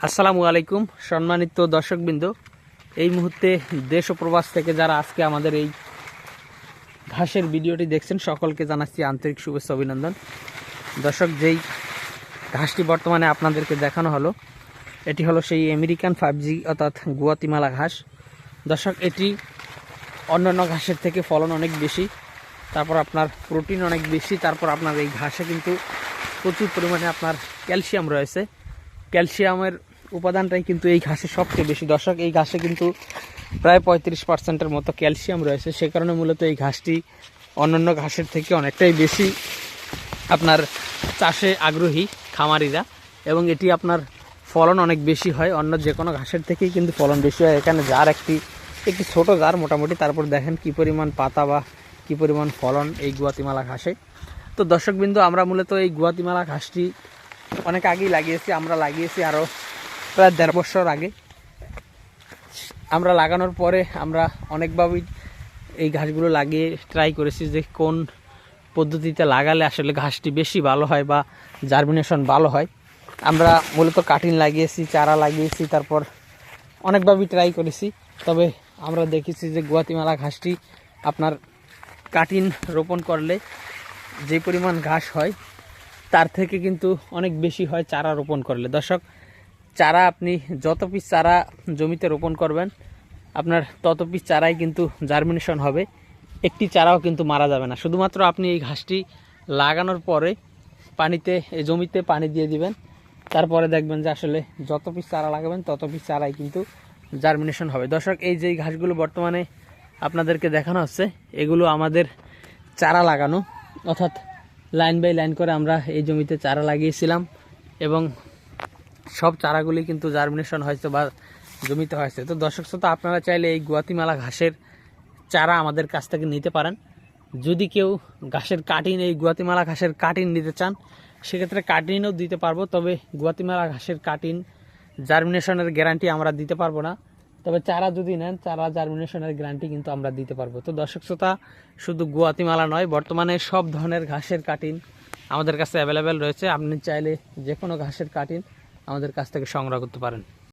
আসসালামু আলাইকুম সম্মানিত দর্শকবৃন্দ, এই মুহূর্তে দেশ ও প্রবাস থেকে যারা আজকে আমাদের এই ঘাসের ভিডিওটি দেখছেন সকলকে জানাচ্ছি আন্তরিক শুভেচ্ছা অভিনন্দন। দর্শক, যেই ঘাসটি বর্তমানে আপনাদেরকে দেখানো হলো এটি হলো সেই আমেরিকান 5G অর্থাৎ গুয়াতিমালা ঘাস। দর্শক, এটি অন্যান্য ঘাসের থেকে ফলন অনেক বেশি, তারপর আপনার প্রোটিন অনেক বেশি, তারপর আপনার এই ঘাসে কিন্তু প্রচুর পরিমাণে আপনার ক্যালসিয়াম রয়েছে। ক্যালসিয়ামের উপাদানটাই কিন্তু এই ঘাসে সবচেয়ে বেশি। দর্শক, এই ঘাসে কিন্তু প্রায় 35% মতো ক্যালসিয়াম রয়েছে। সে কারণে মূলত এই ঘাসটি অন্যান্য ঘাসের থেকে অনেকটাই বেশি আপনার চাষে আগ্রহী খামারিরা, এবং এটি আপনার ফলন অনেক বেশি হয়। অন্য যে কোনো ঘাসের থেকেই কিন্তু ফলন বেশি হয়। এখানে জার একটি ছোট জার মোটামুটি, তারপর দেখেন কি পরিমাণ পাতা বা কি পরিমাণ ফলন এই গুয়াতিমালা ঘাসে। তো দর্শকবৃন্দ, আমরা মূলত এই গুয়াতিমালা ঘাসটি অনেক আগেই লাগিয়েছি। আমরা লাগিয়েছি আরও প্রায় 1.5 বছর আগে। আমরা লাগানোর পরে আমরা অনেকভাবেই এই ঘাসগুলো লাগিয়ে ট্রাই করেছি যে কোন পদ্ধতিতে লাগালে আসলে ঘাসটি বেশি ভালো হয় বা জার্মিনেশন ভালো হয়। আমরা মূলত কাটিং লাগিয়েছি, চারা লাগিয়েছি, তারপর অনেকভাবেই ট্রাই করেছি। তবে আমরা দেখেছি যে গুয়াতিমালা ঘাসটি আপনার কাটিং রোপণ করলে যে পরিমাণ ঘাস হয় তার থেকে কিন্তু অনেক বেশি হয় চারা রোপণ করলে। দর্শক, চারা আপনি যত পিস চারা জমিতে রোপণ করবেন আপনার তত পিস চারাই কিন্তু জার্মিনেশন হবে, একটি চারাও কিন্তু মারা যাবে না। শুধুমাত্র আপনি এই ঘাসটি লাগানোর পরে এই জমিতে পানি দিয়ে দিবেন, তারপরে দেখবেন যে আসলে যত পিস চারা লাগাবেন তত পিস চারাই কিন্তু জার্মিনেশন হবে। দর্শক, এই যে ঘাসগুলো বর্তমানে আপনাদেরকে দেখানো হচ্ছে এগুলো আমাদের চারা লাগানো, অর্থাৎ লাইন বাই লাইন করে আমরা এই জমিতে চারা লাগিয়েছিলাম এবং সব চারাগুলি কিন্তু জার্মিনেশন হয়েছে বা জমিতে হয়েছে। তো দর্শক শ্রোতা, আপনারা চাইলে এই গুয়াতিমালা ঘাসের চারা আমাদের কাছ থেকে নিতে পারেন। যদি কেউ ঘাসের কাটিং, এই গুয়াতিমালা ঘাসের কাটিং নিতে চান সেক্ষেত্রে কাটিংও দিতে পারবো। তবে গুয়াতিমালা ঘাসের কাটিং জার্মিনেশনের গ্যারান্টি আমরা দিতে পারবো না। তবে চারা যদি নেন, চারা জার্মিনেশনের গ্যারান্টি কিন্তু আমরা দিতে পারবো। তো দর্শক শ্রোতা, শুধু গুয়াতিমালা নয়, বর্তমানে সব ধরনের ঘাসের কাটিং আমাদের কাছে অ্যাভেলেবেল রয়েছে। আপনি চাইলে যে কোনো ঘাসের কাটিং আমাদের কাছ থেকে সংগ্রহ করতে পারেন।